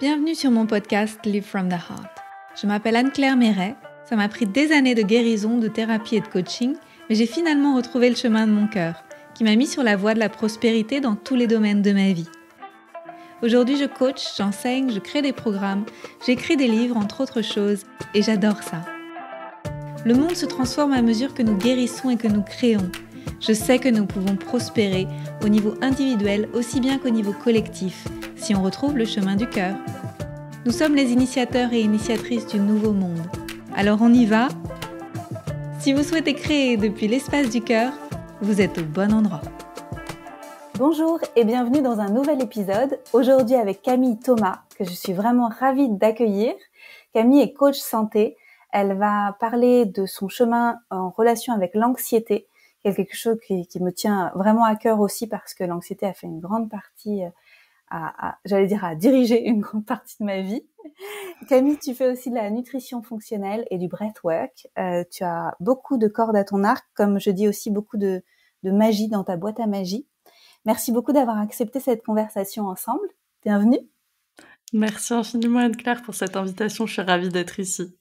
Bienvenue sur mon podcast Live from the Heart. Je m'appelle Anne-Claire Méret. Ça m'a pris des années de guérison, de thérapie et de coaching, mais j'ai finalement retrouvé le chemin de mon cœur, qui m'a mis sur la voie de la prospérité dans tous les domaines de ma vie. Aujourd'hui, je coach, j'enseigne, je crée des programmes, j'écris des livres, entre autres choses, et j'adore ça. Le monde se transforme à mesure que nous guérissons et que nous créons. Je sais que nous pouvons prospérer au niveau individuel aussi bien qu'au niveau collectif, si on retrouve le chemin du cœur. Nous sommes les initiateurs et initiatrices du nouveau monde. Alors on y va ? Si vous souhaitez créer depuis l'espace du cœur, vous êtes au bon endroit. Bonjour et bienvenue dans un nouvel épisode. Aujourd'hui avec Camille Thomas, que je suis vraiment ravie d'accueillir. Camille est coach santé. Elle va parler de son chemin en relation avec l'anxiété, qui est quelque chose qui me tient vraiment à cœur aussi parce que l'anxiété a fait une grande partie à diriger une grande partie de ma vie. Camille, tu fais aussi de la nutrition fonctionnelle et du breathwork. Tu as beaucoup de cordes à ton arc, comme je dis aussi beaucoup de magie dans ta boîte à magie. Merci beaucoup d'avoir accepté cette conversation ensemble. Bienvenue. Merci infiniment Anne-Claire pour cette invitation, je suis ravie d'être ici.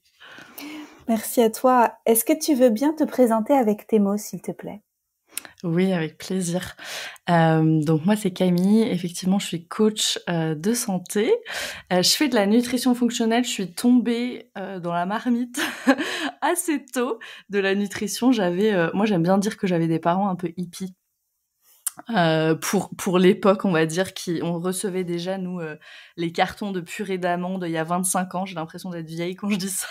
Merci à toi. Est-ce que tu veux bien te présenter avec tes mots, s'il te plaît ? Oui, avec plaisir. Donc moi c'est Camille, effectivement je suis coach de santé. Je fais de la nutrition fonctionnelle, je suis tombée dans la marmite assez tôt de la nutrition. Moi j'aime bien dire que j'avais des parents un peu hippies. Pour l'époque, on va dire, on recevait déjà, nous, les cartons de purée d'amandes il y a 25 ans. J'ai l'impression d'être vieille quand je dis ça.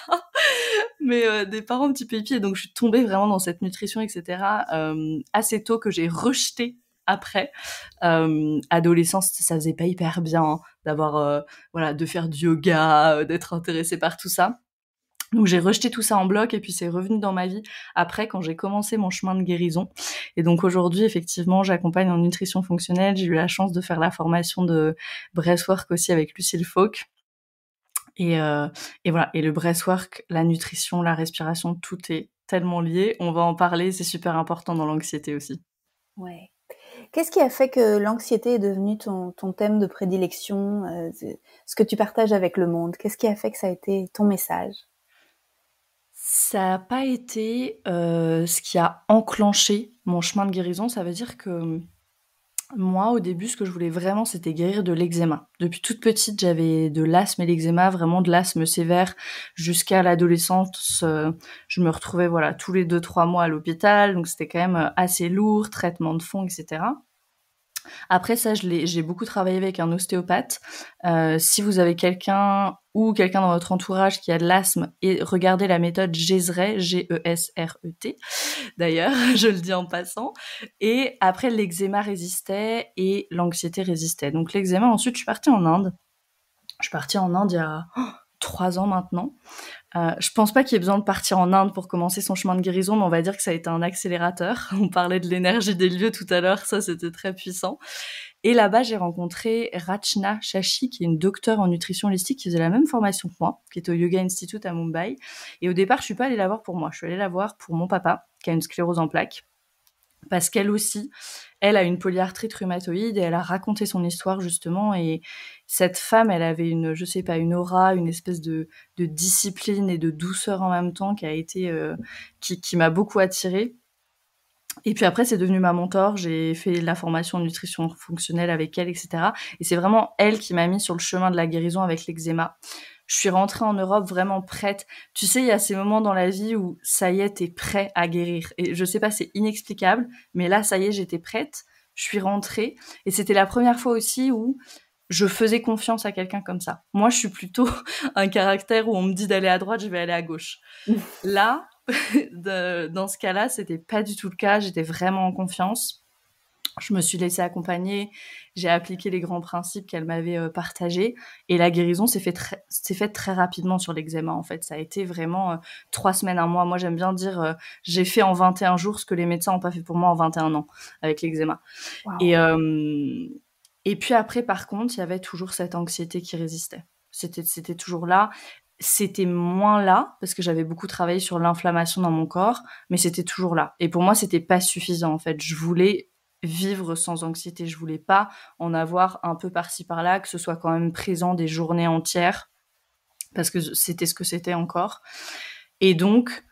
Mais des parents un petit peu hippies. Et donc, je suis tombée vraiment dans cette nutrition, etc. Assez tôt, que j'ai rejeté après. Adolescence, ça faisait pas hyper bien hein, d'avoir, de faire du yoga, d'être intéressée par tout ça. Donc j'ai rejeté tout ça en bloc et puis c'est revenu dans ma vie après quand j'ai commencé mon chemin de guérison. Et donc aujourd'hui, effectivement, j'accompagne en nutrition fonctionnelle. J'ai eu la chance de faire la formation de breathwork aussi avec Lucille Fauque. Et voilà. Et le breathwork, la nutrition, la respiration, tout est tellement lié. On va en parler, c'est super important dans l'anxiété aussi. Ouais. Qu'est-ce qui a fait que l'anxiété est devenue ton thème de prédilection, ce que tu partages avec le monde ? Qu'est-ce qui a fait que ça a été ton message ? Ça n'a pas été ce qui a enclenché mon chemin de guérison. Ça veut dire que moi, au début, ce que je voulais vraiment, c'était guérir de l'eczéma. Depuis toute petite, j'avais de l'asthme et l'eczéma, vraiment de l'asthme sévère. Jusqu'à l'adolescence, je me retrouvais tous les 2-3 mois à l'hôpital. Donc, c'était quand même assez lourd, traitement de fond, etc. Après ça, j'ai beaucoup travaillé avec un ostéopathe. Si vous avez quelqu'un dans votre entourage qui a de l'asthme, et regardez la méthode Gesret, G-E-S-R-E-T. D'ailleurs, je le dis en passant. Et après, l'eczéma résistait et l'anxiété résistait. Donc l'eczéma, ensuite, je suis partie en Inde. Il y a 3 ans maintenant. Je pense pas qu'il y ait besoin de partir en Inde pour commencer son chemin de guérison, mais on va dire que ça a été un accélérateur. On parlait de l'énergie des lieux tout à l'heure, ça c'était très puissant. Et là-bas, j'ai rencontré Rachna Shashi, qui est une docteure en nutrition holistique qui faisait la même formation que moi, qui était au Yoga Institute à Mumbai. Et au départ, je suis pas allée la voir pour moi, je suis allée la voir pour mon papa, qui a une sclérose en plaques. Parce qu'elle aussi, elle a une polyarthrite rhumatoïde et elle a raconté son histoire justement. Et cette femme, elle avait une aura, une espèce de discipline et de douceur en même temps qui a été, qui m'a beaucoup attirée. Et puis après, c'est devenu ma mentor. J'ai fait la formation en nutrition fonctionnelle avec elle, etc. Et c'est vraiment elle qui m'a mis sur le chemin de la guérison avec l'eczéma. Je suis rentrée en Europe vraiment prête. Tu sais, il y a ces moments dans la vie où ça y est, t'es prêt à guérir. Et je sais pas, c'est inexplicable, mais là, ça y est, j'étais prête. Je suis rentrée. Et c'était la première fois aussi où je faisais confiance à quelqu'un comme ça. Moi, je suis plutôt un caractère où on me dit d'aller à droite, je vais aller à gauche. Là, dans ce cas-là, c'était pas du tout le cas. J'étais vraiment en confiance. Je me suis laissée accompagner, j'ai appliqué les grands principes qu'elle m'avait partagés et la guérison s'est faite très rapidement sur l'eczéma en fait. Ça a été vraiment 3 semaines, 1 mois. Moi j'aime bien dire j'ai fait en 21 jours ce que les médecins n'ont pas fait pour moi en 21 ans avec l'eczéma. Wow. Et puis après par contre, il y avait toujours cette anxiété qui résistait. C'était toujours là. C'était moins là parce que j'avais beaucoup travaillé sur l'inflammation dans mon corps, mais c'était toujours là. Et pour moi, c'était pas suffisant en fait. Je voulais vivre sans anxiété. Je voulais pas en avoir un peu par-ci par-là, que ce soit quand même présent des journées entières, parce que c'était ce que c'était encore. Et donc,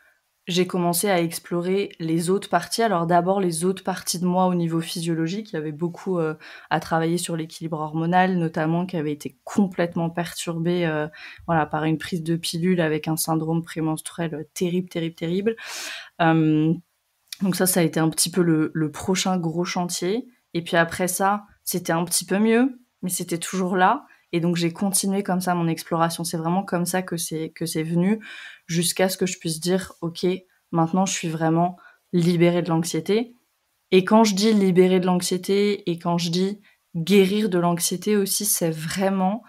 j'ai commencé à explorer les autres parties. Alors d'abord, les autres parties de moi au niveau physiologique. Il y avait beaucoup à travailler sur l'équilibre hormonal, notamment, qui avait été complètement perturbé par une prise de pilule avec un syndrome prémenstruel terrible, terrible, terrible. Donc ça a été un petit peu le prochain gros chantier. Et puis après ça, c'était un petit peu mieux, mais c'était toujours là. Et donc j'ai continué comme ça mon exploration. C'est vraiment comme ça que c'est venu, jusqu'à ce que je puisse dire, ok, maintenant je suis vraiment libérée de l'anxiété. Et quand je dis libérée de l'anxiété et quand je dis guérir de l'anxiété aussi, c'est vraiment,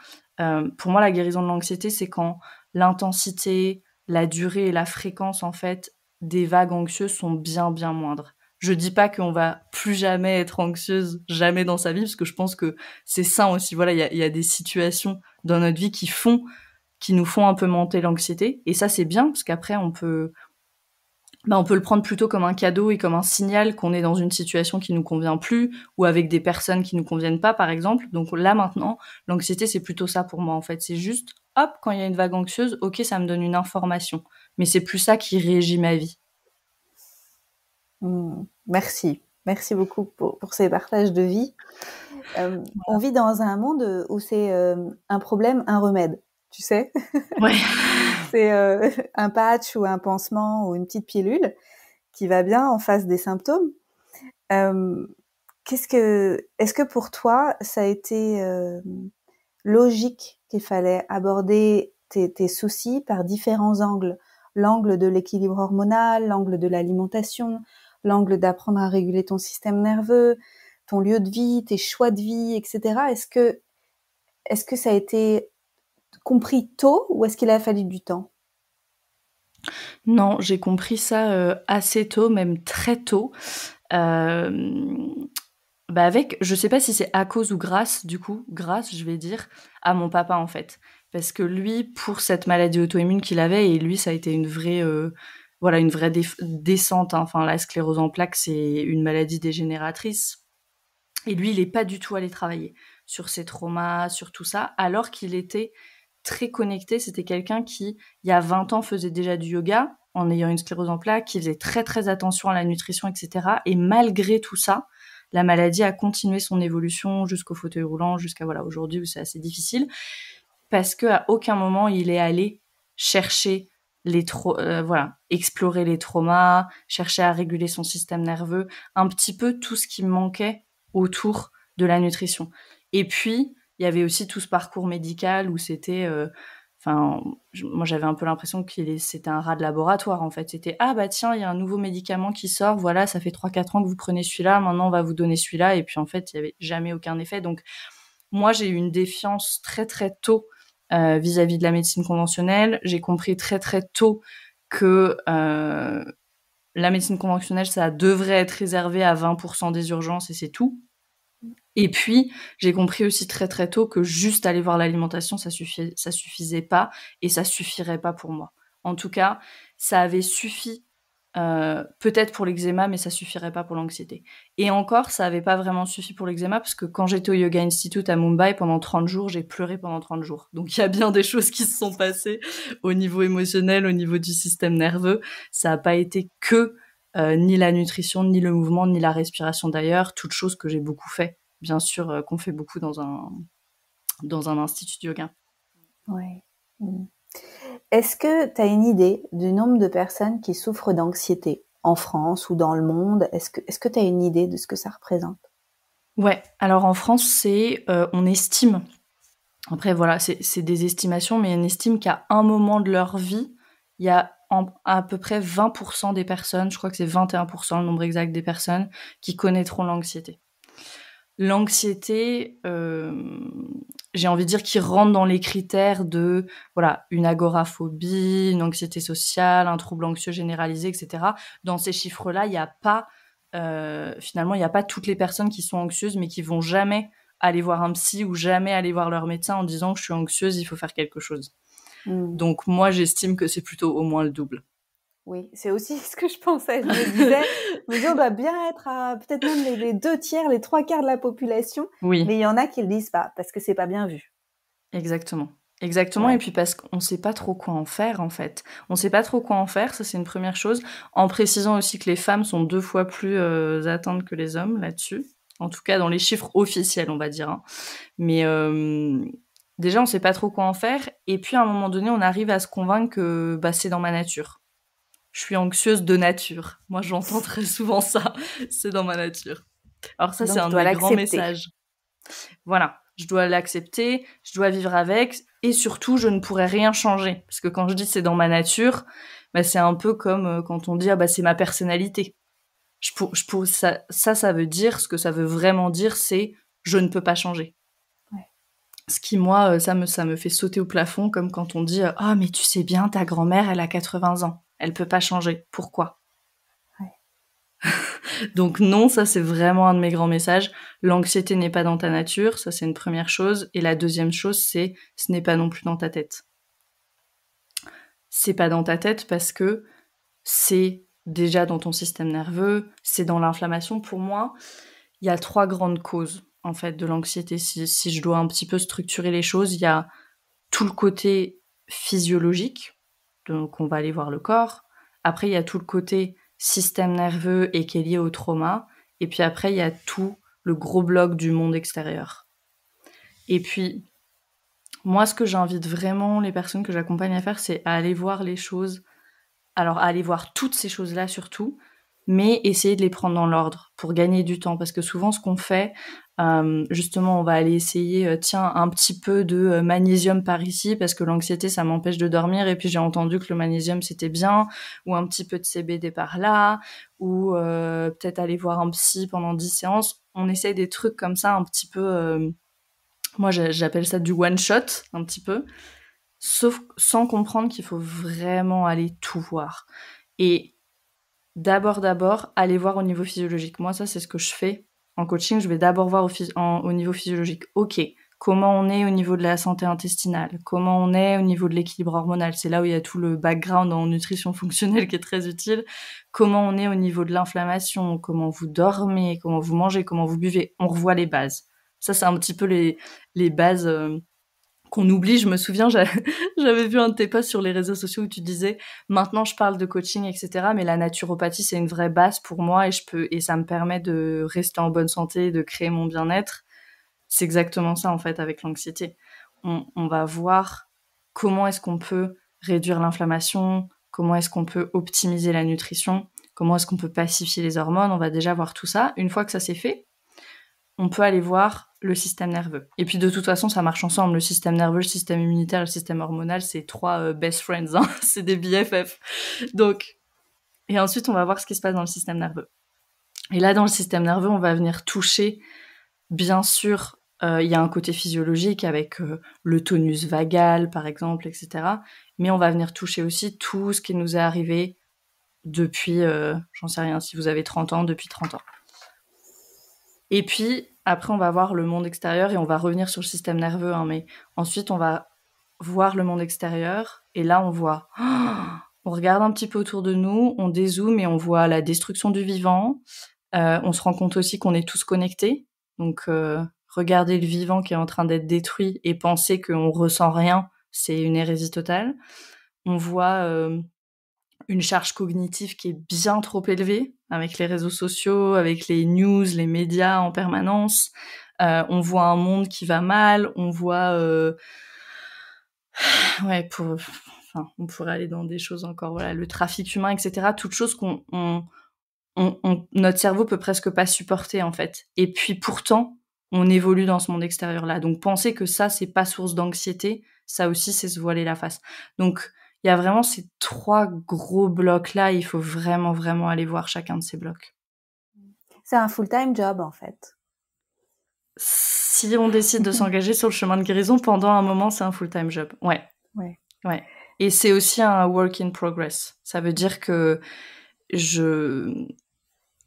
pour moi la guérison de l'anxiété, c'est quand l'intensité, la durée et la fréquence en fait des vagues anxieuses sont bien bien moindres. Je dis pas qu'on va plus jamais être anxieuse, jamais dans sa vie, parce que je pense que c'est sain aussi. Voilà, il y a des situations dans notre vie qui nous font un peu monter l'anxiété. Et ça, c'est bien, parce qu'après, on peut le prendre plutôt comme un cadeau et comme un signal qu'on est dans une situation qui nous convient plus, ou avec des personnes qui nous conviennent pas, par exemple. Donc là, maintenant, l'anxiété, c'est plutôt ça pour moi, en fait. C'est juste, hop, quand il y a une vague anxieuse, ok, ça me donne une information. Mais c'est plus ça qui régit ma vie. Merci. Merci beaucoup pour ces partages de vie. On vit dans un monde où c'est un problème, un remède, tu sais. Ouais. C'est un patch ou un pansement ou une petite pilule qui va bien en face des symptômes. Est-ce que pour toi, ça a été logique qu'il fallait aborder tes soucis par différents angles? L'angle de l'équilibre hormonal, l'angle de l'alimentation, l'angle d'apprendre à réguler ton système nerveux, ton lieu de vie, tes choix de vie, etc. Est-ce que ça a été compris tôt ou est-ce qu'il a fallu du temps? Non, j'ai compris ça assez tôt, même très tôt. Je sais pas si c'est à cause ou grâce, du coup, je vais dire, à mon papa en fait. Parce que lui, pour cette maladie auto-immune qu'il avait, et lui, ça a été une vraie descente, hein. Enfin, la sclérose en plaques, c'est une maladie dégénératrice. Et lui, il est pas du tout allé travailler sur ses traumas, sur tout ça, alors qu'il était très connecté. C'était quelqu'un qui, il y a 20 ans, faisait déjà du yoga, en ayant une sclérose en plaques, qui faisait très très attention à la nutrition, etc. Et malgré tout ça, la maladie a continué son évolution jusqu'au fauteuil roulant, jusqu'à aujourd'hui où c'est assez difficile, parce qu'à aucun moment il est allé chercher explorer les traumas, chercher à réguler son système nerveux, un petit peu tout ce qui me manquait autour de la nutrition. Et puis, il y avait aussi tout ce parcours médical où c'était... moi, j'avais un peu l'impression que c'était un rat de laboratoire, en fait. C'était, ah bah tiens, il y a un nouveau médicament qui sort, voilà, ça fait 3-4 ans que vous prenez celui-là, maintenant on va vous donner celui-là, et puis en fait, il n'y avait jamais aucun effet. Donc, moi, j'ai eu une défiance très très tôt vis-à-vis de la médecine conventionnelle. J'ai compris très très tôt que la médecine conventionnelle, ça devrait être réservé à 20% des urgences et c'est tout. Et puis, j'ai compris aussi très très tôt que juste aller voir l'alimentation, ça suffisait pas et ça suffirait pas pour moi. En tout cas, ça avait suffi peut-être pour l'eczéma, mais ça suffirait pas pour l'anxiété. Et encore, ça avait pas vraiment suffi pour l'eczéma parce que quand j'étais au Yoga Institute à Mumbai, pendant 30 jours, j'ai pleuré pendant 30 jours. Donc il y a bien des choses qui se sont passées au niveau émotionnel, au niveau du système nerveux. Ça a pas été que ni la nutrition, ni le mouvement, ni la respiration d'ailleurs, toutes choses que j'ai beaucoup fait. Bien sûr, qu'on fait beaucoup dans un institut de yoga. Ouais. Est-ce que tu as une idée du nombre de personnes qui souffrent d'anxiété en France ou dans le monde? Est-ce que tu as une idée de ce que ça représente? Ouais, alors en France, on estime, après voilà, c'est des estimations, mais on estime qu'à un moment de leur vie, il y a à peu près 20% des personnes, je crois que c'est 21% le nombre exact des personnes, qui connaîtront l'anxiété. L'anxiété, j'ai envie de dire qu'il rentre dans les critères de une agoraphobie, une anxiété sociale, un trouble anxieux généralisé, etc. Dans ces chiffres-là, il n'y a pas finalement il n'y a pas toutes les personnes qui sont anxieuses mais qui vont jamais aller voir un psy ou jamais aller voir leur médecin en disant que je suis anxieuse, il faut faire quelque chose. Donc moi j'estime que c'est plutôt au moins le double. Oui, c'est aussi ce que je pensais. Je me disais, on doit bien être à peut-être même les 2/3, les 3/4 de la population. Oui. Mais il y en a qui le disent pas parce que c'est pas bien vu. Exactement. Exactement, Ouais. et puis parce qu'on sait pas trop quoi en faire, en fait. On sait pas trop quoi en faire, ça c'est une première chose, en précisant aussi que les femmes sont 2 fois plus atteintes que les hommes là-dessus. En tout cas, dans les chiffres officiels, on va dire. Hein. Mais déjà, on sait pas trop quoi en faire, et puis à un moment donné, on arrive à se convaincre que c'est dans ma nature. Je suis anxieuse de nature. Moi, j'entends très souvent ça. C'est dans ma nature. Alors ça, Donc, c'est je un de dois mes grands l'accepter. messages. Voilà, je dois l'accepter, je dois vivre avec, et surtout, je ne pourrai rien changer. Parce que quand je dis c'est dans ma nature, c'est un peu comme quand on dit c'est ma personnalité. Ça veut dire, ce que ça veut vraiment dire, c'est je ne peux pas changer. Ouais. Ce qui, moi, ça me fait sauter au plafond, comme quand on dit « Ah, mais tu sais bien, ta grand-mère, elle a 80 ans. Elle peut pas changer. Pourquoi ?» Donc non, ça c'est vraiment un de mes grands messages. L'anxiété n'est pas dans ta nature, ça c'est une première chose. Et la deuxième chose, c'est ce n'est pas non plus dans ta tête. C'est pas dans ta tête parce que c'est déjà dans ton système nerveux, c'est dans l'inflammation. Pour moi, il y a 3 grandes causes en fait de l'anxiété. Si je dois un petit peu structurer les choses, il y a tout le côté physiologique, donc on va aller voir le corps. Après, il y a tout le côté système nerveux et qui est lié au trauma. Et puis après, il y a tout le gros bloc du monde extérieur. Et puis, moi, ce que j'invite vraiment les personnes que j'accompagne à faire, c'est à aller voir les choses. Alors, à aller voir toutes ces choses-là surtout, mais essayer de les prendre dans l'ordre pour gagner du temps. Parce que souvent, ce qu'on fait, justement, on va aller essayer, tiens, un petit peu de magnésium par ici, parce que l'anxiété, ça m'empêche de dormir, et puis j'ai entendu que le magnésium, c'était bien, ou un petit peu de CBD par là, ou peut-être aller voir un psy pendant 10 séances. On essaye des trucs comme ça, un petit peu... moi, j'appelle ça du one-shot, un petit peu, sauf sans comprendre qu'il faut vraiment aller tout voir. Et d'abord, aller voir au niveau physiologique. Moi, ça, c'est ce que je fais en coaching. Je vais d'abord voir au niveau physiologique. Ok, comment on est au niveau de la santé intestinale? Comment on est au niveau de l'équilibre hormonal? C'est là où il y a tout le background en nutrition fonctionnelle qui est très utile. Comment on est au niveau de l'inflammation? Comment vous dormez? Comment vous mangez? Comment vous buvez? On revoit les bases. Ça, c'est un petit peu les bases... qu'on oublie. Je me souviens, j'avais vu un de tes posts sur les réseaux sociaux où tu disais maintenant je parle de coaching, etc. Mais la naturopathie, c'est une vraie base pour moi et ça me permet de rester en bonne santé, de créer mon bien-être. C'est exactement ça, en fait, avec l'anxiété. On va voir comment est-ce qu'on peut réduire l'inflammation, comment est-ce qu'on peut optimiser la nutrition, comment est-ce qu'on peut pacifier les hormones. On va déjà voir tout ça. Une fois que ça c'est fait, on peut aller voir le système nerveux. Et puis de toute façon, ça marche ensemble. Le système nerveux, le système immunitaire, le système hormonal, c'est 3 best friends. Hein. C'est des BFF. Donc, et ensuite, on va voir ce qui se passe dans le système nerveux. Et là, dans le système nerveux, on va venir toucher, bien sûr, il y a un côté physiologique avec le tonus vagal, par exemple, etc. Mais on va venir toucher aussi tout ce qui nous est arrivé depuis, j'en sais rien, si vous avez 30 ans, depuis 30 ans. Et puis, après, on va voir le monde extérieur et on va revenir sur le système nerveux. Hein, mais ensuite, on va voir le monde extérieur et là, on voit... on regarde un petit peu autour de nous, on dézoome et on voit la destruction du vivant. On se rend compte aussi qu'on est tous connectés. Donc, regarder le vivant qui est en train d'être détruit et penser qu'on ressent rien, c'est une hérésie totale. On voit... une charge cognitive qui est bien trop élevée avec les réseaux sociaux, avec les news, les médias en permanence. On voit un monde qui va mal, on voit... on pourrait aller dans des choses encore, voilà, le trafic humain, etc. Toutes choses notre cerveau peut presque pas supporter, en fait. Et puis pourtant, on évolue dans ce monde extérieur-là. Donc penser que ça, c'est pas source d'anxiété, ça aussi, c'est se voiler la face. Donc, il y a vraiment ces 3 gros blocs-là, il faut vraiment, vraiment aller voir chacun de ces blocs. C'est un full-time job, en fait. Si on décide de s'engager sur le chemin de guérison, pendant un moment, c'est un full-time job. Ouais. Et c'est aussi un work in progress. Ça veut dire que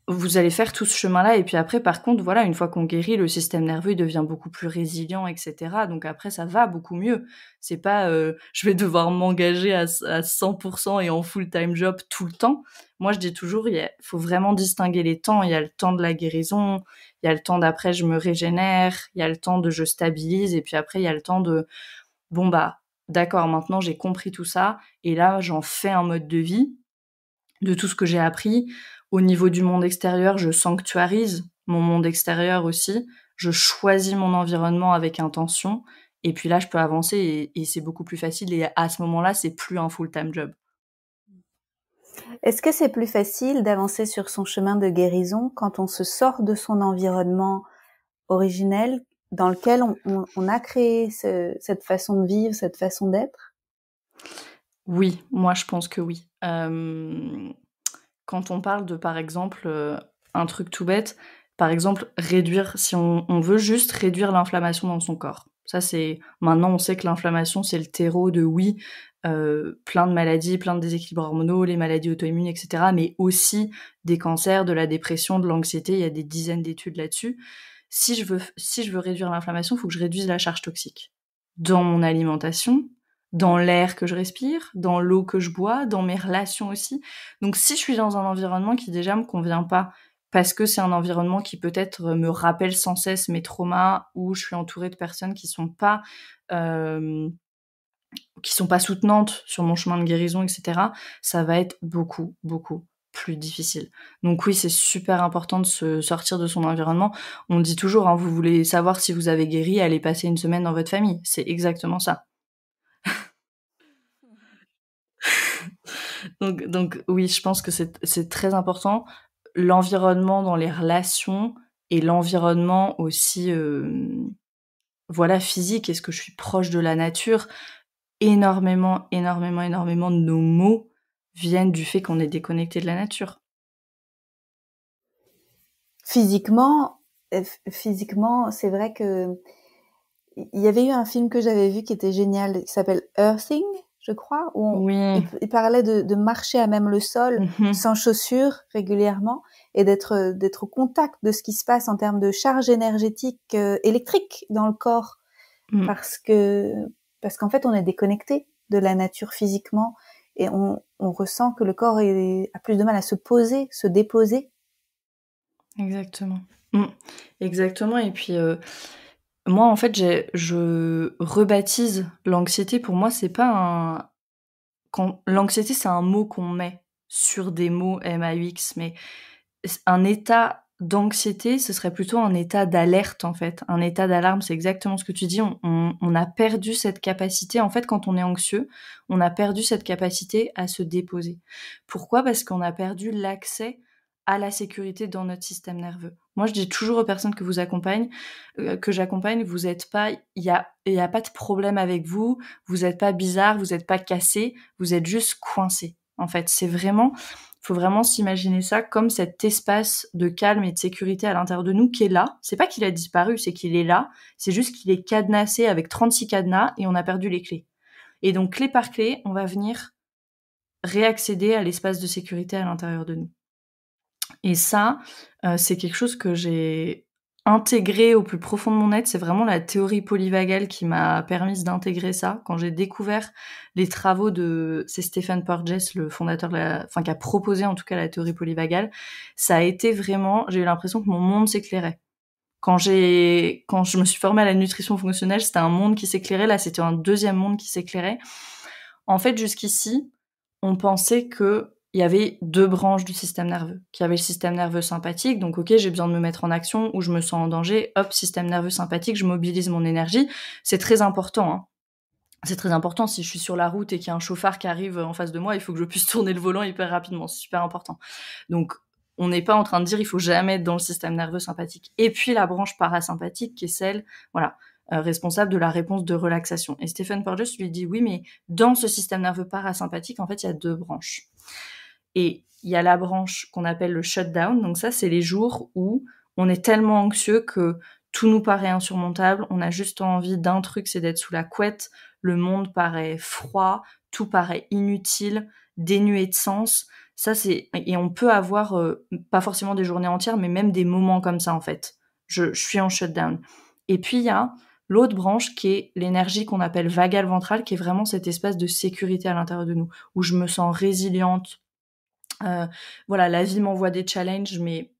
vous allez faire tout ce chemin-là et puis après, par contre, voilà, une fois qu'on guérit, le système nerveux, il devient beaucoup plus résilient, etc. Donc après, ça va beaucoup mieux. C'est pas, je vais devoir m'engager à 100% et en full-time job tout le temps. Moi, je dis toujours, faut vraiment distinguer les temps. Il y a le temps de la guérison, il y a le temps d'après, je me régénère, il y a le temps de je stabilise et puis après, il y a le temps de, bon bah, d'accord, maintenant j'ai compris tout ça et là, j'en fais un mode de vie de tout ce que j'ai appris. Au niveau du monde extérieur, je sanctuarise mon monde extérieur aussi. Je choisis mon environnement avec intention. Et puis là, je peux avancer et c'est beaucoup plus facile. Et à ce moment-là, c'est plus un full-time job. Est-ce que c'est plus facile d'avancer sur son chemin de guérison quand on se sort de son environnement originel dans lequel on a créé cette façon de vivre, cette façon d'être? Oui, moi je pense que oui. Quand on parle de, par exemple, un truc tout bête, par exemple, réduire, si on veut juste réduire l'inflammation dans son corps. Ça, c'est maintenant, on sait que l'inflammation, c'est le terreau de, oui, plein de maladies, plein de déséquilibres hormonaux, les maladies auto-immunes, etc., mais aussi des cancers, de la dépression, de l'anxiété. Il y a des dizaines d'études là-dessus. Si je veux réduire l'inflammation, il faut que je réduise la charge toxique dans mon alimentation, dans l'air que je respire, dans l'eau que je bois, dans mes relations aussi. Donc si je suis dans un environnement qui déjà me convient pas, parce que c'est un environnement qui peut-être me rappelle sans cesse mes traumas, ou je suis entourée de personnes qui sont pas soutenantes sur mon chemin de guérison, etc., ça va être beaucoup, beaucoup plus difficile. Donc oui, c'est super important de se sortir de son environnement. On dit toujours, hein, vous voulez savoir si vous avez guéri, allez passer une semaine dans votre famille. C'est exactement ça. Donc oui, je pense que c'est très important. L'environnement dans les relations et l'environnement aussi, voilà, physique. Est-ce que je suis proche de la nature? Énormément, énormément, énormément de nos maux viennent du fait qu'on est déconnecté de la nature. Physiquement, c'est vrai que il y avait eu un film que j'avais vu qui était génial, qui s'appelle Earthing, je crois, où Oui. il parlait de marcher à même le sol, sans chaussures régulièrement, et d'être au contact de ce qui se passe en termes de charge énergétique électrique dans le corps, parce qu'en fait on est déconnecté de la nature physiquement et on ressent que le corps a plus de mal à se poser, se déposer. Exactement. Exactement. Et puis moi, en fait, je rebaptise l'anxiété. Pour moi, c'est pas l'anxiété, c'est un mot qu'on met sur des mots MAUX, mais un état d'anxiété, ce serait plutôt un état d'alerte, en fait. Un état d'alarme, c'est exactement ce que tu dis. On a perdu cette capacité. En fait, quand on est anxieux, on a perdu cette capacité à se déposer. Pourquoi? Parce qu'on a perdu l'accès à la sécurité dans notre système nerveux. Moi, je dis toujours aux personnes que j'accompagne, vous êtes pas, il y a pas de problème avec vous, vous êtes pas bizarre, vous êtes pas cassé, vous êtes juste coincé. En fait, faut vraiment s'imaginer ça comme cet espace de calme et de sécurité à l'intérieur de nous qui est là. C'est pas qu'il a disparu, c'est qu'il est là. C'est juste qu'il est cadenassé avec 36 cadenas et on a perdu les clés. Et donc, clé par clé, on va venir réaccéder à l'espace de sécurité à l'intérieur de nous. Et ça, c'est quelque chose que j'ai intégré au plus profond de mon être. C'est vraiment la théorie polyvagale qui m'a permis d'intégrer ça. Quand j'ai découvert les travaux c'est Stephen Porges, le fondateur qui a proposé en tout cas la théorie polyvagale, ça a été vraiment, j'ai eu l'impression que mon monde s'éclairait. Quand je me suis formée à la nutrition fonctionnelle, c'était un monde qui s'éclairait. Là, c'était un deuxième monde qui s'éclairait. En fait, jusqu'ici, on pensait que il y avait deux branches du système nerveux. Qu'il y avait le système nerveux sympathique, donc ok, j'ai besoin de me mettre en action ou je me sens en danger, hop, système nerveux sympathique, je mobilise mon énergie. C'est très important, hein. C'est très important. Si je suis sur la route et qu'il y a un chauffard qui arrive en face de moi, il faut que je puisse tourner le volant hyper rapidement. C'est super important. Donc, on n'est pas en train de dire il faut jamais être dans le système nerveux sympathique. Et puis la branche parasympathique qui est celle, voilà, responsable de la réponse de relaxation. Et Stephen Porges lui dit oui, mais dans ce système nerveux parasympathique, en fait, il y a deux branches. Et il y a la branche qu'on appelle le shutdown. Donc ça, c'est les jours où on est tellement anxieux que tout nous paraît insurmontable. On a juste envie d'un truc, c'est d'être sous la couette. Le monde paraît froid, tout paraît inutile, dénué de sens. Ça, et on peut avoir, pas forcément des journées entières, mais même des moments comme ça, en fait. Je suis en shutdown. Et puis, il y a l'autre branche qui est l'énergie qu'on appelle vagale ventrale, qui est vraiment cet espace de sécurité à l'intérieur de nous, où je me sens résiliente. Voilà, la vie m'envoie des challenges, mais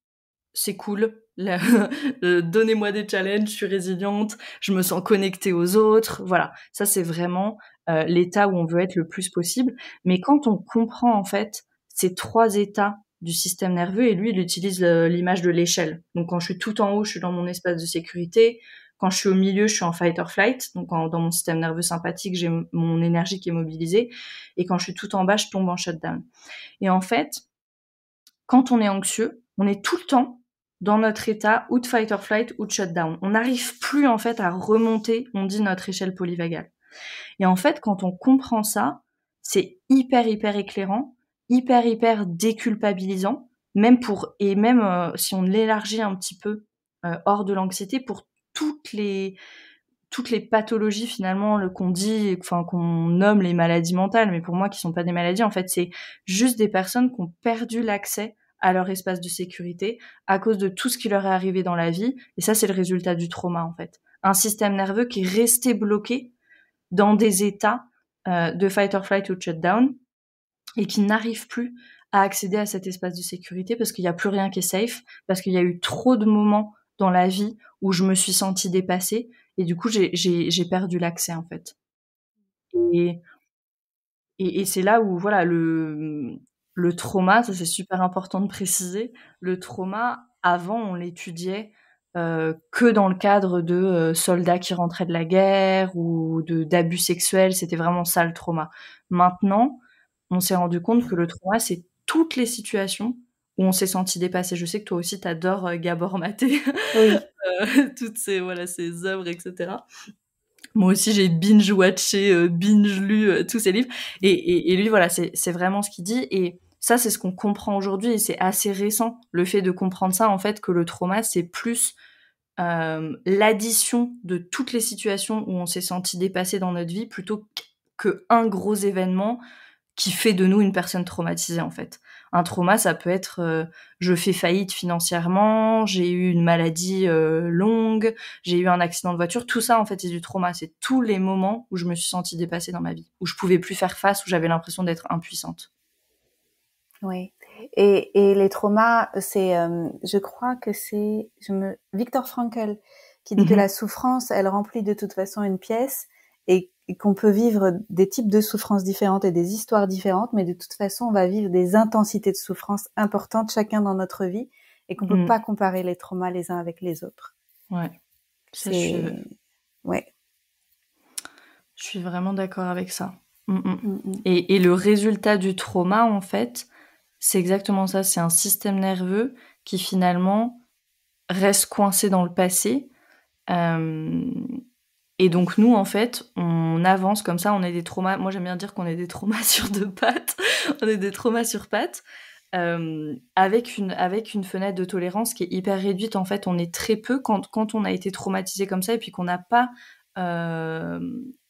c'est cool. Donnez-moi des challenges, je suis résiliente, je me sens connectée aux autres. Voilà, ça c'est vraiment l'état où on veut être le plus possible. Mais quand on comprend en fait ces 3 états du système nerveux, et lui il utilise l'image de l'échelle. Donc quand je suis tout en haut, je suis dans mon espace de sécurité. Quand je suis au milieu, je suis en fight or flight. Donc dans mon système nerveux sympathique, j'ai mon énergie qui est mobilisée. Et quand je suis tout en bas, je tombe en shutdown. Et en fait, quand on est anxieux, on est tout le temps dans notre état ou de fight or flight ou de shutdown. On n'arrive plus en fait à remonter, on dit, notre échelle polyvagale. Et en fait, quand on comprend ça, c'est hyper éclairant, hyper déculpabilisant, même si on l'élargit un petit peu hors de l'anxiété, pour toutes les pathologies finalement qu'on nomme les maladies mentales, mais pour moi qui sont pas des maladies, en fait c'est juste des personnes qui ont perdu l'accès à leur espace de sécurité à cause de tout ce qui leur est arrivé dans la vie, et ça c'est le résultat du trauma en fait. Un système nerveux qui est resté bloqué dans des états de fight or flight ou de shutdown, et qui n'arrive plus à accéder à cet espace de sécurité parce qu'il n'y a plus rien qui est safe, parce qu'il y a eu trop de moments dans la vie où je me suis sentie dépassée, et du coup j'ai perdu l'accès en fait. Et c'est là où voilà le trauma, ça c'est super important de préciser, le trauma avant on l'étudiait que dans le cadre de soldats qui rentraient de la guerre ou d'abus sexuels, c'était vraiment ça le trauma. Maintenant, on s'est rendu compte que le trauma c'est toutes les situations où on s'est senti dépassé. Je sais que toi aussi t'adores Gabor Maté, Oui. toutes ces œuvres, etc. Moi aussi, j'ai binge-watché, binge-lu tous ses livres. Et lui, voilà, c'est vraiment ce qu'il dit. Et ça, c'est ce qu'on comprend aujourd'hui. Et c'est assez récent, le fait de comprendre ça, en fait, que le trauma, c'est plus l'addition de toutes les situations où on s'est senti dépassé dans notre vie, plutôt qu'un gros événement qui fait de nous une personne traumatisée, en fait. Un trauma, ça peut être je fais faillite financièrement, j'ai eu une maladie longue, j'ai eu un accident de voiture. Tout ça, en fait, c'est du trauma. C'est tous les moments où je me suis sentie dépassée dans ma vie, où je pouvais plus faire face, où j'avais l'impression d'être impuissante. Oui. Et les traumas, je crois que c'est Viktor Frankl qui dit que la souffrance, elle remplit de toute façon une pièce, et qu'on peut vivre des types de souffrances différentes et des histoires différentes, mais de toute façon, on va vivre des intensités de souffrance importantes chacun dans notre vie, et qu'on peut pas comparer les traumas les uns avec les autres. Ouais. Ouais. Je suis vraiment d'accord avec ça. Et le résultat du trauma, en fait, c'est exactement ça. C'est un système nerveux qui finalement reste coincé dans le passé. Et donc nous, en fait, on avance comme ça, on est des traumas. Moi, j'aime bien dire qu'on est des traumas sur 2 pattes. On est des traumas sur pattes, avec une fenêtre de tolérance qui est hyper réduite. En fait, on est très peu quand on a été traumatisé comme ça, et puis qu'on n'a pas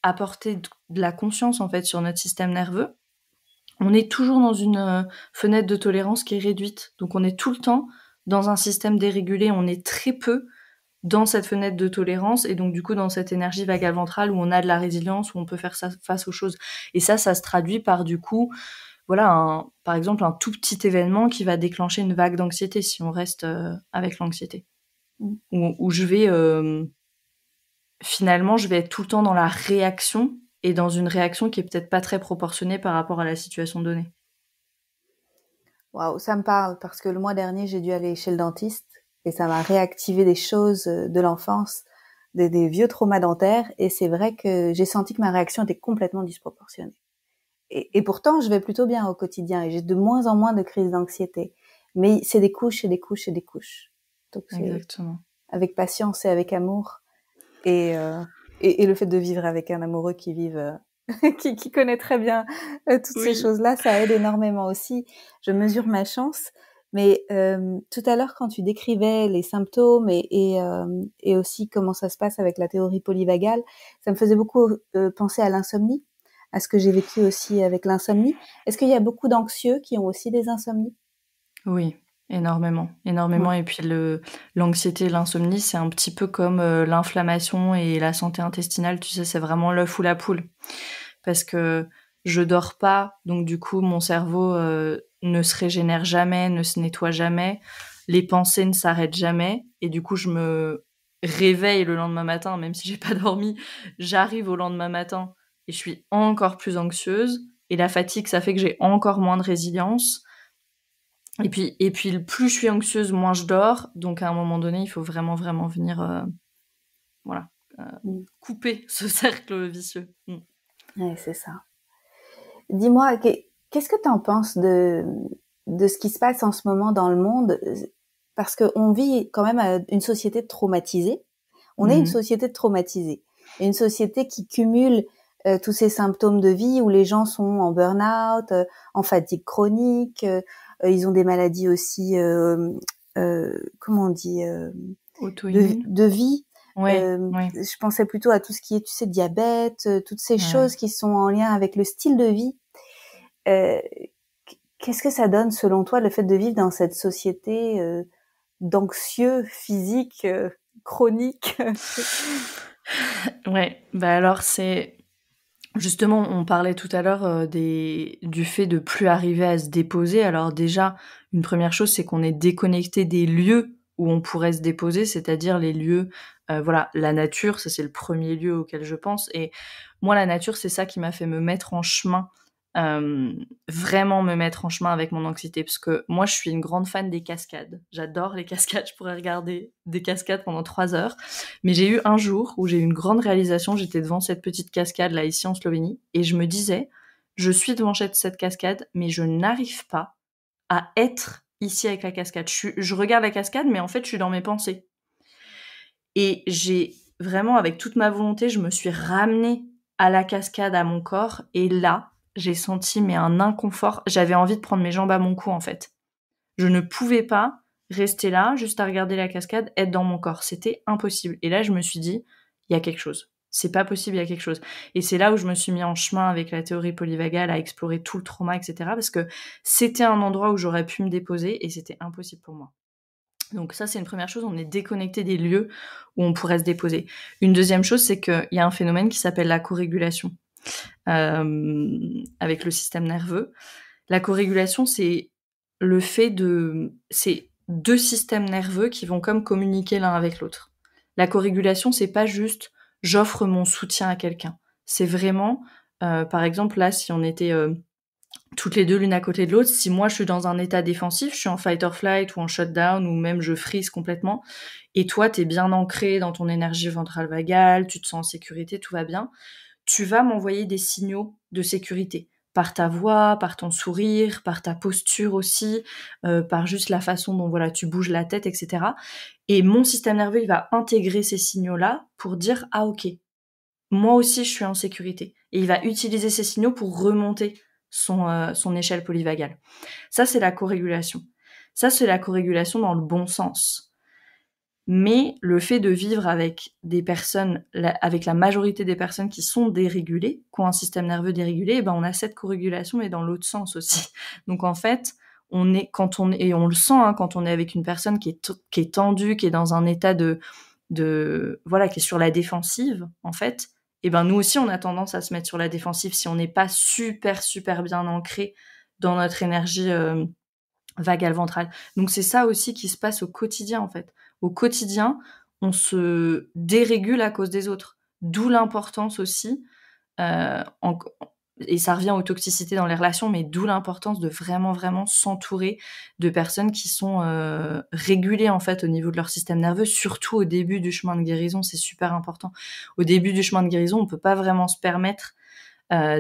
apporté de la conscience en fait sur notre système nerveux. On est toujours dans une fenêtre de tolérance qui est réduite. Donc on est tout le temps dans un système dérégulé. On est très peu dans cette fenêtre de tolérance, et donc du coup dans cette énergie vagale ventrale où on a de la résilience, où on peut faire ça face aux choses. Et ça se traduit par du coup, voilà, par exemple un tout petit événement qui va déclencher une vague d'anxiété si on reste avec l'anxiété. Où je vais finalement je vais être tout le temps dans la réaction, et dans une réaction qui est peut-être pas très proportionnée par rapport à la situation donnée. Waouh, ça me parle, parce que le mois dernier j'ai dû aller chez le dentiste, et ça m'a réactivé des choses de l'enfance, des vieux traumas dentaires, et c'est vrai que j'ai senti que ma réaction était complètement disproportionnée. Et pourtant, je vais plutôt bien au quotidien, et j'ai de moins en moins de crises d'anxiété. Mais c'est des couches et des couches et des couches. Donc exactement. Avec patience et avec amour, et le fait de vivre avec un amoureux qui qui connaît très bien toutes ces choses-là, ça aide énormément aussi. Je mesure ma chance. Mais tout à l'heure, quand tu décrivais les symptômes et aussi comment ça se passe avec la théorie polyvagale, ça me faisait beaucoup penser à l'insomnie. à ce que j'ai vécu aussi avec l'insomnie. Est-ce qu'il y a beaucoup d'anxieux qui ont aussi des insomnies? Oui, énormément, énormément. Ouais. Et puis l'anxiété et l'insomnie, c'est un petit peu comme l'inflammation et la santé intestinale. Tu sais, c'est vraiment l'œuf ou la poule. Parce que je dors pas, donc du coup, mon cerveau ne se régénère jamais, ne se nettoie jamais. Les pensées ne s'arrêtent jamais. Et du coup, je me réveille le lendemain matin, même si j'ai pas dormi. J'arrive au lendemain matin et je suis encore plus anxieuse. Et la fatigue, ça fait que j'ai encore moins de résilience. Et puis, plus je suis anxieuse, moins je dors. Donc, à un moment donné, il faut vraiment, vraiment venir, voilà, euh, Mm. couper ce cercle vicieux. Ouais, c'est ça. Dis-moi, qu'est-ce que tu en penses de ce qui se passe en ce moment dans le monde? Parce qu'on vit quand même une société traumatisée. On est une Mhm. société traumatisée. Et une société qui cumule tous ces symptômes de vie où les gens sont en burn-out, en fatigue chronique, ils ont des maladies aussi, comment on dit, Auto-immune. de vie. Ouais, ouais, Je pensais plutôt à tout ce qui est, tu sais, diabète, toutes ces ouais. choses qui sont en lien avec le style de vie. Euh, Qu'est-ce que ça donne selon toi le fait de vivre dans cette société d'anxieux physiques chroniques? Ouais, bah alors c'est justement, on parlait tout à l'heure du fait de plus arriver à se déposer. Alors déjà, une première chose, c'est qu'on est déconnecté des lieux où on pourrait se déposer, c'est-à-dire les lieux, voilà, la nature, ça c'est le premier lieu auquel je pense. Et moi, la nature, c'est ça qui m'a fait me mettre en chemin, vraiment me mettre en chemin avec mon anxiété, parce que moi, je suis une grande fan des cascades. J'adore les cascades, je pourrais regarder des cascades pendant 3 heures. Mais j'ai eu un jour où j'ai eu une grande réalisation, j'étais devant cette petite cascade là ici en Slovénie, et je me disais, je suis devant cette cascade, mais je n'arrive pas à être ici avec la cascade. Je regarde la cascade, mais en fait je suis dans mes pensées. Et j'ai vraiment, avec toute ma volonté, je me suis ramenée à la cascade, à mon corps, et là, j'ai senti mais un inconfort. J'avais envie de prendre mes jambes à mon cou en fait. Je ne pouvais pas rester là, juste à regarder la cascade, être dans mon corps. C'était impossible. Et là, je me suis dit, il y a quelque chose. C'est pas possible, il y a quelque chose. Et c'est là où je me suis mis en chemin avec la théorie polyvagale, à explorer tout le trauma, etc. Parce que c'était un endroit où j'aurais pu me déposer et c'était impossible pour moi. Donc ça, c'est une première chose, on est déconnecté des lieux où on pourrait se déposer. Une deuxième chose, c'est qu'il y a un phénomène qui s'appelle la corégulation avec le système nerveux. La corégulation, c'est le fait c'est deux systèmes nerveux qui vont comme communiquer l'un avec l'autre. La corégulation, c'est pas juste j'offre mon soutien à quelqu'un. C'est vraiment, par exemple, là, si on était toutes les deux l'une à côté de l'autre, si moi je suis dans un état défensif, je suis en fight or flight ou en shutdown ou même je freeze complètement, et toi t'es bien ancré dans ton énergie ventrale vagale, tu te sens en sécurité, tout va bien, tu vas m'envoyer des signaux de sécurité par ta voix, par ton sourire, par ta posture aussi, par juste la façon dont voilà tu bouges la tête, etc. Et mon système nerveux il va intégrer ces signaux-là pour dire ah ok, moi aussi je suis en sécurité. Et il va utiliser ces signaux pour remonter son échelle polyvagale. Ça, c'est la corégulation. Ça, c'est la corégulation dans le bon sens. Mais le fait de vivre avec des personnes, avec la majorité des personnes qui sont dérégulées, qui ont un système nerveux dérégulé, ben on a cette corégulation, mais dans l'autre sens aussi. Donc en fait, et on le sent hein, quand on est avec une personne qui est tendue, qui est dans un état voilà, qui est sur la défensive, en fait, et ben nous aussi on a tendance à se mettre sur la défensive si on n'est pas super super bien ancré dans notre énergie vagale ventrale. Donc c'est ça aussi qui se passe au quotidien en fait. Au quotidien, on se dérégule à cause des autres. D'où l'importance aussi, euh, en, et ça revient aux toxicités dans les relations, mais d'où l'importance de vraiment vraiment s'entourer de personnes qui sont régulées en fait au niveau de leur système nerveux, surtout au début du chemin de guérison, c'est super important. Au début du chemin de guérison, on peut pas vraiment se permettre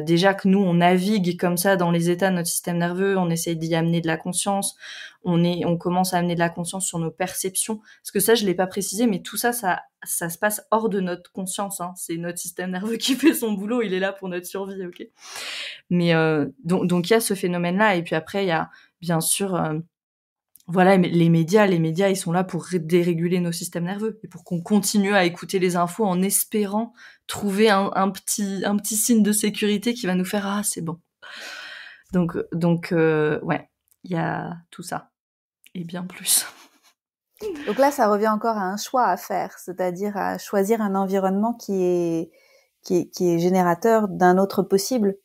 déjà que nous on navigue comme ça dans les états de notre système nerveux, on essaye d'y amener de la conscience, on commence à amener de la conscience sur nos perceptions, parce que ça je l'ai pas précisé, mais tout ça se passe hors de notre conscience, hein. C'est notre système nerveux qui fait son boulot, il est là pour notre survie, ok. Mais donc il y a ce phénomène là, et puis après il y a bien sûr voilà, les médias, ils sont là pour déréguler nos systèmes nerveux et pour qu'on continue à écouter les infos en espérant trouver un petit signe de sécurité qui va nous faire c'est bon. Donc ouais, il y a tout ça et bien plus. Donc là, ça revient encore à un choix à faire, c'est-à-dire à choisir un environnement qui est générateur d'un autre possible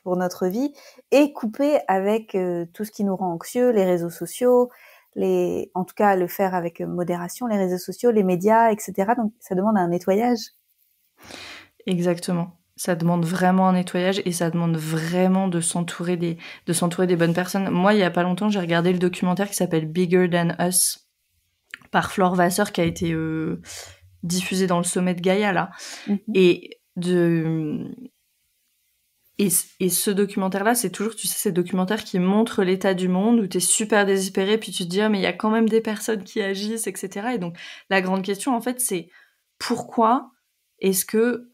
pour notre vie et couper avec tout ce qui nous rend anxieux, les réseaux sociaux, en tout cas le faire avec modération, les réseaux sociaux, les médias, etc. Donc ça demande un nettoyage. Exactement. Ça demande vraiment un nettoyage et ça demande vraiment de s'entourer des bonnes personnes. Moi, il y a pas longtemps, j'ai regardé le documentaire qui s'appelle Bigger Than Us par Flore Vasseur qui a été diffusé dans le sommet de Gaïa là. Et ce documentaire-là, c'est toujours, tu sais, ces documentaires qui montrent l'état du monde où t'es super désespéré, puis tu te dis mais il y a quand même des personnes qui agissent, etc. Et donc la grande question en fait, c'est pourquoi est-ce que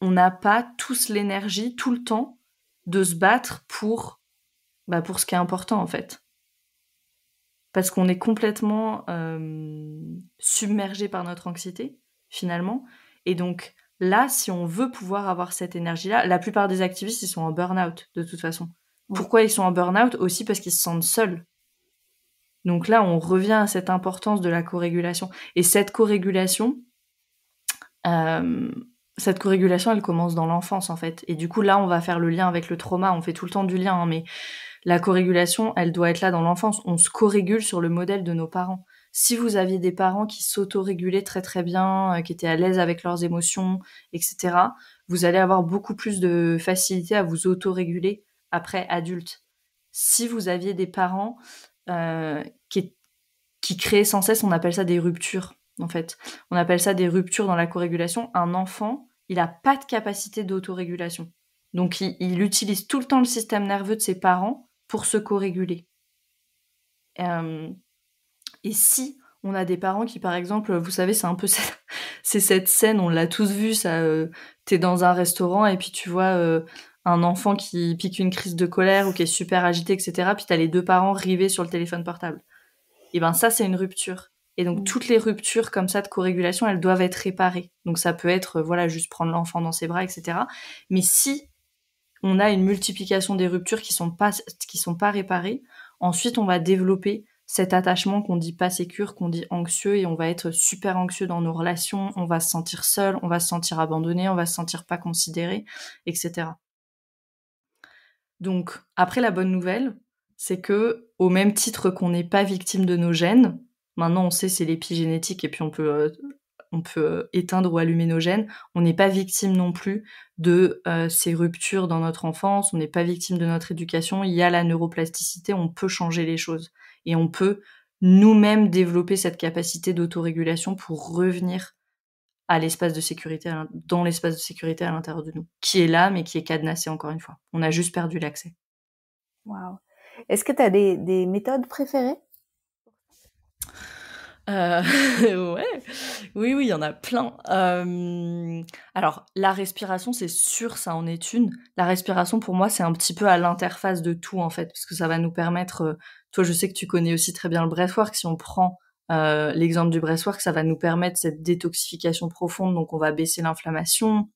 on n'a pas tous l'énergie tout le temps de se battre pour ce qui est important en fait, parce qu'on est complètement submergé par notre anxiété finalement, et donc là, si on veut pouvoir avoir cette énergie-là, la plupart des activistes, ils sont en burn-out, de toute façon. Pourquoi ils sont en burn-out ? Aussi parce qu'ils se sentent seuls. Donc là, on revient à cette importance de la co-régulation. Et cette co-régulation, elle commence dans l'enfance, en fait. Et du coup, là, on va faire le lien avec le trauma. On fait tout le temps du lien, mais la co-régulation, elle doit être là dans l'enfance. On se co-régule sur le modèle de nos parents. Si vous aviez des parents qui s'auto-régulaient très très bien, qui étaient à l'aise avec leurs émotions, etc., vous allez avoir beaucoup plus de facilité à vous auto-réguler après adulte. Si vous aviez des parents qui créaient sans cesse, on appelle ça des ruptures, en fait. On appelle ça des ruptures dans la co-régulation. Un enfant, il n'a pas de capacité d'auto-régulation. Donc il utilise tout le temps le système nerveux de ses parents pour se co-réguler. Et si on a des parents qui, par exemple, vous savez, c'est un peu c'est cette scène, on l'a tous vu, ça. T'es dans un restaurant et puis tu vois un enfant qui pique une crise de colère ou qui est super agité, etc. Puis t'as les deux parents rivés sur le téléphone portable. Et ben ça, c'est une rupture. Et donc toutes les ruptures comme ça de co-régulation, elles doivent être réparées. Donc ça peut être, juste prendre l'enfant dans ses bras, etc. Mais si on a une multiplication des ruptures qui sont pas réparées, ensuite on va développer cet attachement qu'on dit pas sécure, qu'on dit anxieux, et on va être super anxieux dans nos relations, on va se sentir seul, on va se sentir abandonné, on va se sentir pas considéré, etc. Donc, après, la bonne nouvelle, c'est que, au même titre qu'on n'est pas victime de nos gènes, maintenant on sait c'est l'épigénétique et puis on peut éteindre ou allumer nos gènes, on n'est pas victime non plus de ces ruptures dans notre enfance, on n'est pas victime de notre éducation, il y a la neuroplasticité, on peut changer les choses. Et on peut nous-mêmes développer cette capacité d'autorégulation pour revenir à l'espace de sécurité, dans l'espace de sécurité à l'intérieur de nous, qui est là, mais qui est cadenassé encore une fois. On a juste perdu l'accès. Waouh. Est-ce que tu as des méthodes préférées ? Ouais. Oui, il y en a plein. Alors, la respiration, c'est sûr, ça en est une. La respiration, pour moi, c'est un petit peu à l'interface de tout, en fait, parce que ça va nous permettre... toi, je sais que tu connais aussi très bien le breathwork. Si on prend l'exemple du breathwork, ça va nous permettre cette détoxification profonde, donc on va baisser l'inflammation.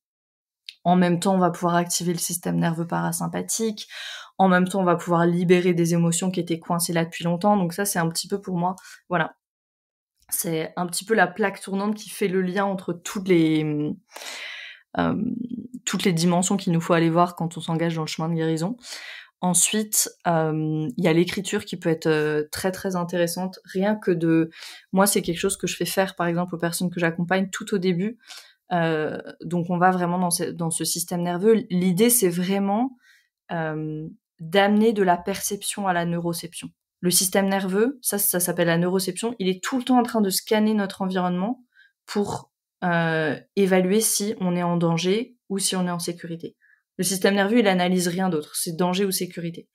En même temps, on va pouvoir activer le système nerveux parasympathique. En même temps, on va pouvoir libérer des émotions qui étaient coincées là depuis longtemps. Donc ça, c'est un petit peu pour moi... Voilà. C'est un petit peu la plaque tournante qui fait le lien entre toutes les dimensions qu'il nous faut aller voir quand on s'engage dans le chemin de guérison. Ensuite, il y a l'écriture qui peut être très très intéressante. Rien que moi, c'est quelque chose que je fais faire, par exemple, aux personnes que j'accompagne tout au début. Donc, on va vraiment dans ce système nerveux. L'idée, c'est vraiment d'amener de la perception à la neuroception. Le système nerveux, ça s'appelle la neuroception, il est tout le temps en train de scanner notre environnement pour évaluer si on est en danger ou si on est en sécurité. Le système nerveux, il analyse rien d'autre, c'est danger ou sécurité.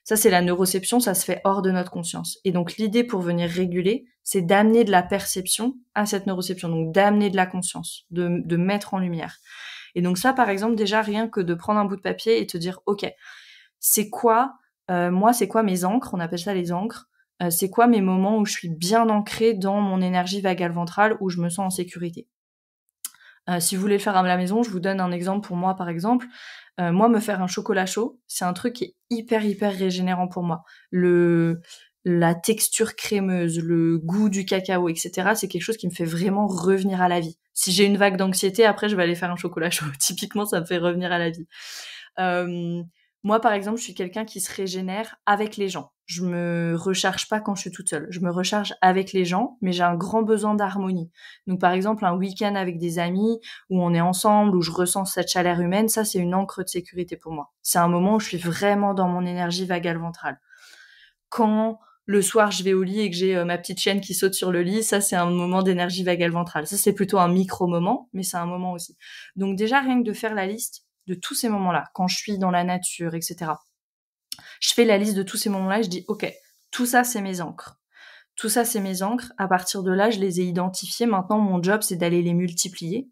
Ça, c'est la neuroception, ça se fait hors de notre conscience. Et donc, l'idée pour venir réguler, c'est d'amener de la perception à cette neuroception, donc d'amener de la conscience, de mettre en lumière. Et donc ça, par exemple, déjà, rien que de prendre un bout de papier et te dire, ok, c'est quoi... moi, c'est quoi mes ancres ? On appelle ça les ancres. C'est quoi mes moments où je suis bien ancrée dans mon énergie vagale ventrale, où je me sens en sécurité. Si vous voulez le faire à la maison, je vous donne un exemple pour moi, par exemple. Moi, me faire un chocolat chaud, c'est un truc qui est hyper régénérant pour moi. La texture crémeuse, le goût du cacao, etc., c'est quelque chose qui me fait vraiment revenir à la vie. Si j'ai une vague d'anxiété, après, je vais aller faire un chocolat chaud. Typiquement, ça me fait revenir à la vie. Moi, par exemple, je suis quelqu'un qui se régénère avec les gens. Je me recharge pas quand je suis toute seule. Je me recharge avec les gens, mais j'ai un grand besoin d'harmonie. Donc, par exemple, un week-end avec des amis, où on est ensemble, où je ressens cette chaleur humaine, ça, c'est une ancre de sécurité pour moi. C'est un moment où je suis vraiment dans mon énergie vagale ventrale. Quand le soir, je vais au lit et que j'ai ma petite chienne qui saute sur le lit, ça, c'est un moment d'énergie vagale ventrale. Ça, c'est plutôt un micro-moment, mais c'est un moment aussi. Donc, déjà, rien que de faire la liste de tous ces moments-là, quand je suis dans la nature, etc. Je fais la liste de tous ces moments-là et je dis, OK, tout ça, c'est mes ancres. Tout ça, c'est mes ancres. À partir de là, je les ai identifiées. Maintenant, mon job, c'est d'aller les multiplier.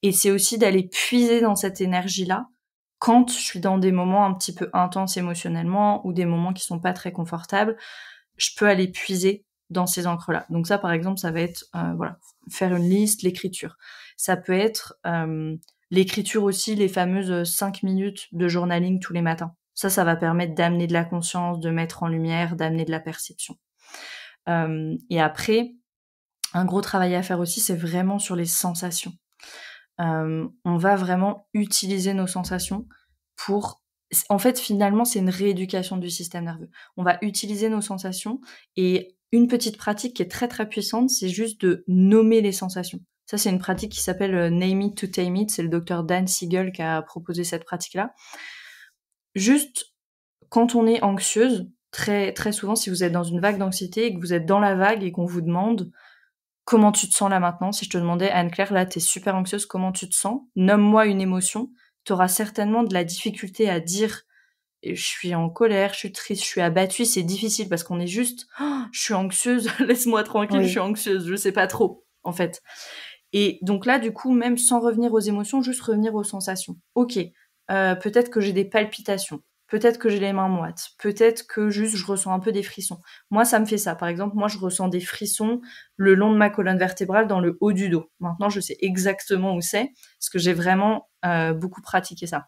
Et c'est aussi d'aller puiser dans cette énergie-là quand je suis dans des moments un petit peu intenses émotionnellement ou des moments qui sont pas très confortables. Je peux aller puiser dans ces encres-là. Donc ça, par exemple, ça va être, faire une liste, l'écriture. Ça peut être l'écriture aussi, les fameuses 5 minutes de journaling tous les matins. Ça va permettre d'amener de la conscience, de mettre en lumière, d'amener de la perception. Et après, un gros travail à faire aussi, c'est vraiment sur les sensations. On va vraiment utiliser nos sensations pour... En fait, finalement, c'est une rééducation du système nerveux. On va utiliser nos sensations et une petite pratique qui est très très puissante, c'est juste de nommer les sensations. Ça, c'est une pratique qui s'appelle Name It to Tame It. C'est le docteur Dan Siegel qui a proposé cette pratique-là. Juste, quand on est anxieuse, très, très souvent, si vous êtes dans une vague d'anxiété et que vous êtes dans la vague et qu'on vous demande comment tu te sens là maintenant, si je te demandais, Anne-Claire, là, t'es super anxieuse, comment tu te sens? Nomme-moi une émotion. T'auras certainement de la difficulté à dire je suis en colère, je suis triste, je suis abattue, c'est difficile parce qu'on est juste je suis anxieuse, laisse-moi tranquille, je suis anxieuse, je sais pas trop, en fait. Et donc là, du coup, même sans revenir aux émotions, juste revenir aux sensations. Ok, peut-être que j'ai des palpitations, peut-être que j'ai les mains moites, peut-être que juste je ressens un peu des frissons. Moi, ça me fait ça. Par exemple, moi, je ressens des frissons le long de ma colonne vertébrale dans le haut du dos. Maintenant, je sais exactement où c'est, parce que j'ai vraiment beaucoup pratiqué ça.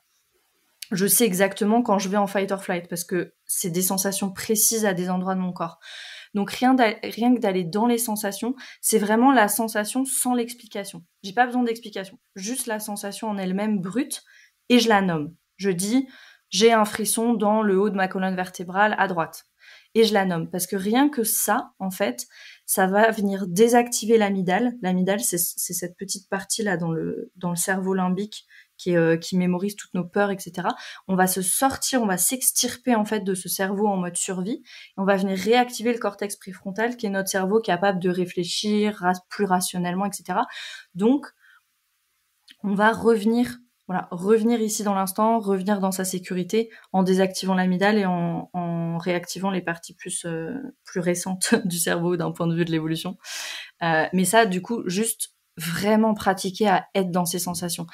Je sais exactement quand je vais en fight or flight, parce que c'est des sensations précises à des endroits de mon corps. Donc rien que d'aller dans les sensations, c'est vraiment la sensation sans l'explication. J'ai pas besoin d'explication, juste la sensation en elle-même brute, et je la nomme. Je dis, j'ai un frisson dans le haut de ma colonne vertébrale à droite. Et je la nomme, parce que rien que ça, en fait, ça va venir désactiver l'amygdale. L'amygdale, c'est cette petite partie-là dans le cerveau limbique qui mémorise toutes nos peurs, etc. On va se sortir, on va s'extirper en fait de ce cerveau en mode survie. Et on va venir réactiver le cortex préfrontal, qui est notre cerveau capable de réfléchir plus rationnellement, etc. Donc, on va revenir ici dans l'instant, revenir dans sa sécurité en désactivant l'amygdale et en réactivant les parties plus récentes du cerveau d'un point de vue de l'évolution. Mais ça, du coup, juste vraiment pratiquer à être dans ses sensations.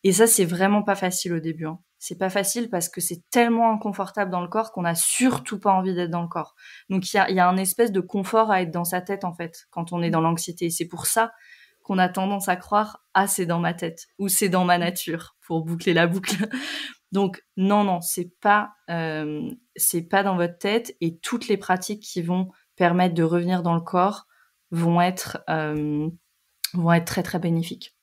Et ça, c'est vraiment pas facile au début. Hein. C'est pas facile parce que c'est tellement inconfortable dans le corps qu'on a surtout pas envie d'être dans le corps. Donc il y a un espèce de confort à être dans sa tête en fait quand on est dans l'anxiété. C'est pour ça qu'on a tendance à croire c'est dans ma tête ou c'est dans ma nature pour boucler la boucle. Donc non, c'est pas dans votre tête et toutes les pratiques qui vont permettre de revenir dans le corps vont être très très bénéfiques.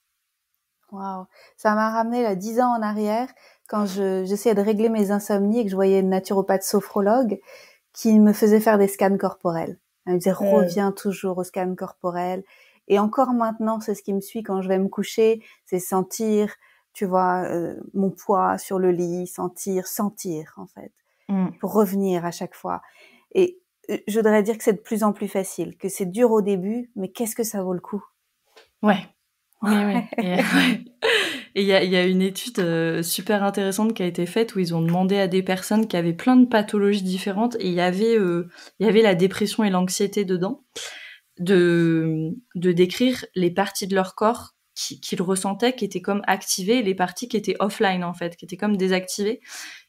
Waouh, ça m'a ramené là 10 ans en arrière quand j'essayais de régler mes insomnies et que je voyais une naturopathe sophrologue qui me faisait faire des scans corporels. Elle me disait reviens toujours au scan corporel. Et encore maintenant, c'est ce qui me suit quand je vais me coucher, c'est sentir, tu vois, mon poids sur le lit, sentir en fait, pour revenir à chaque fois. Et je voudrais dire que c'est de plus en plus facile, que c'est dur au début, mais qu'est-ce que ça vaut le coup? Ouais. Oui. Et il y a une étude super intéressante qui a été faite où ils ont demandé à des personnes qui avaient plein de pathologies différentes et il y avait la dépression et l'anxiété dedans, de décrire les parties de leur corps qu'ils ressentaient qui étaient comme activées et les parties qui étaient offline en fait, qui étaient comme désactivées.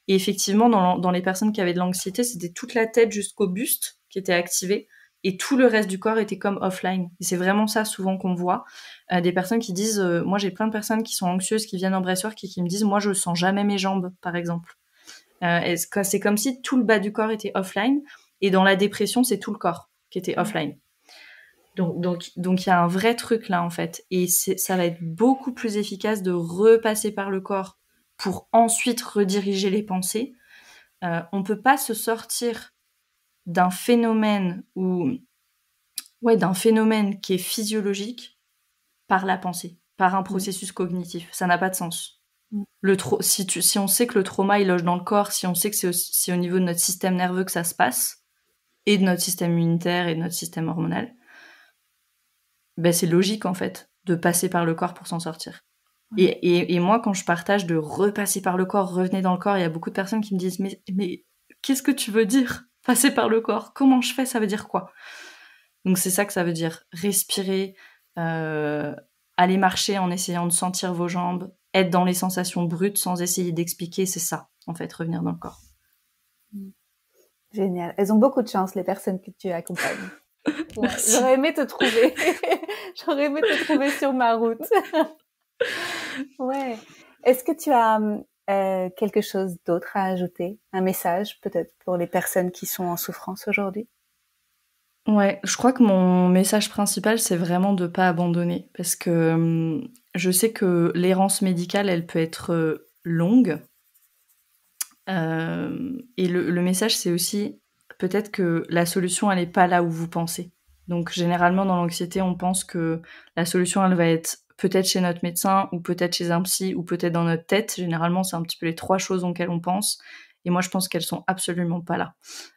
Et effectivement, dans les personnes qui avaient de l'anxiété, c'était toute la tête jusqu'au buste qui était activée et tout le reste du corps était comme offline. Et c'est vraiment ça souvent qu'on voit. Des personnes qui disent, moi j'ai plein de personnes qui sont anxieuses, qui viennent en breathwork et qui me disent, moi je sens jamais mes jambes, par exemple. C'est comme si tout le bas du corps était offline et dans la dépression, c'est tout le corps qui était offline. Donc il y a un vrai truc là en fait, et ça va être beaucoup plus efficace de repasser par le corps pour ensuite rediriger les pensées. On peut pas se sortir d'un phénomène qui est physiologique par la pensée, par un processus cognitif. Ça n'a pas de sens. Si on sait que le trauma il loge dans le corps, si on sait que c'est au niveau de notre système nerveux que ça se passe et de notre système immunitaire et de notre système hormonal, ben c'est logique en fait de passer par le corps pour s'en sortir. Et moi quand je partage de repasser par le corps, revenez dans le corps, il y a beaucoup de personnes qui me disent mais qu'est-ce que tu veux dire passer par le corps, comment je fais, ça veut dire quoi? Donc c'est ça que ça veut dire, respirer, aller marcher en essayant de sentir vos jambes, être dans les sensations brutes sans essayer d'expliquer, c'est ça en fait, revenir dans le corps. Génial, elles ont beaucoup de chance les personnes que tu accompagnes. Ouais, j'aurais aimé te trouver. J'aurais aimé te trouver sur ma route. Ouais. Est-ce que tu as quelque chose d'autre à ajouter? Un message peut-être pour les personnes qui sont en souffrance aujourd'hui? Ouais, je crois que mon message principal, c'est vraiment de pas abandonner. Parce que je sais que l'errance médicale, elle peut être longue. Et le message, c'est aussi peut-être que la solution, elle n'est pas là où vous pensez. Donc, généralement, dans l'anxiété, on pense que la solution, elle va être peut-être chez notre médecin, ou peut-être chez un psy, ou peut-être dans notre tête. Généralement, c'est un petit peu les 3 choses auxquelles on pense. Et moi, je pense qu'elles sont absolument pas là.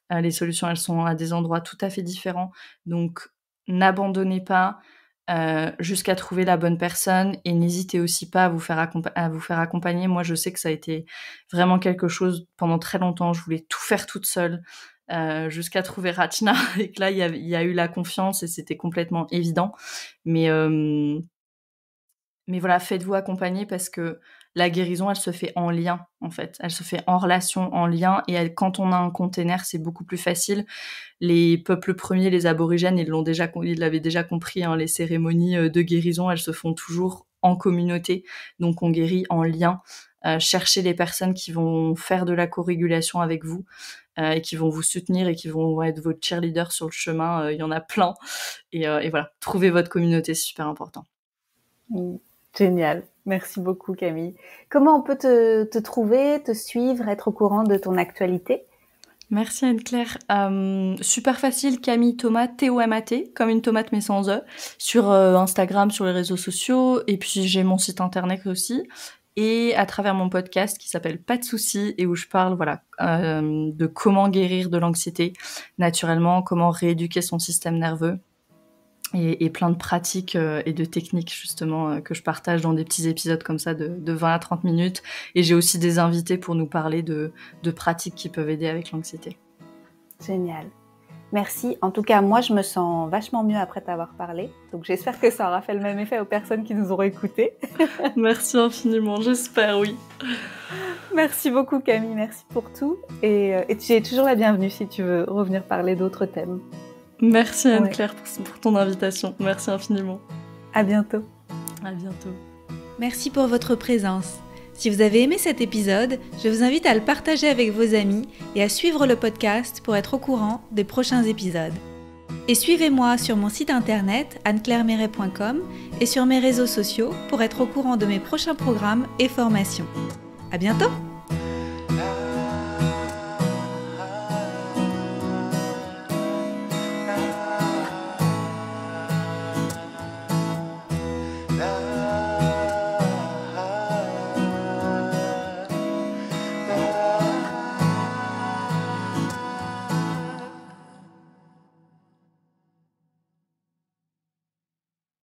Les solutions, elles sont à des endroits tout à fait différents. Donc, n'abandonnez pas jusqu'à trouver la bonne personne et n'hésitez aussi pas à vous faire accompagner. Moi, je sais que ça a été vraiment quelque chose pendant très longtemps. Je voulais tout faire toute seule jusqu'à trouver Rachna et que là, il y a eu la confiance et c'était complètement évident. Mais voilà, faites-vous accompagner parce que la guérison, elle se fait en lien, en fait. Elle se fait en relation, en lien. Et quand on a un container, c'est beaucoup plus facile. Les peuples premiers, les aborigènes, ils l'avaient déjà compris. Hein, les cérémonies de guérison, elles se font toujours en communauté. Donc, on guérit en lien. Cherchez les personnes qui vont faire de la co-régulation avec vous et qui vont vous soutenir et qui vont être votre cheerleader sur le chemin. Il y en a plein. Et voilà, trouvez votre communauté, c'est super important. Génial. Merci beaucoup Camille. Comment on peut te trouver, te suivre, être au courant de ton actualité? Merci Anne-Claire. Super facile, Camille Thomas, T-O-M-A-T, comme une tomate mais sans E, sur Instagram, sur les réseaux sociaux, et puis j'ai mon site internet aussi, et à travers mon podcast qui s'appelle Pas de soucis, et où je parle de comment guérir de l'anxiété naturellement, comment rééduquer son système nerveux, et plein de pratiques et de techniques justement que je partage dans des petits épisodes comme ça de 20 à 30 minutes. Et j'ai aussi des invités pour nous parler de pratiques qui peuvent aider avec l'anxiété. Génial. Merci. En tout cas, moi, je me sens vachement mieux après t'avoir parlé. Donc, j'espère que ça aura fait le même effet aux personnes qui nous auront écoutés. Merci infiniment, j'espère, oui. Merci beaucoup Camille, merci pour tout. Et tu es toujours la bienvenue si tu veux revenir parler d'autres thèmes. Merci Anne-Claire pour ton invitation. Merci infiniment. À bientôt. À bientôt. Merci pour votre présence. Si vous avez aimé cet épisode, je vous invite à le partager avec vos amis et à suivre le podcast pour être au courant des prochains épisodes. Et suivez-moi sur mon site internet anneclairemeret.com et sur mes réseaux sociaux pour être au courant de mes prochains programmes et formations. À bientôt! Love.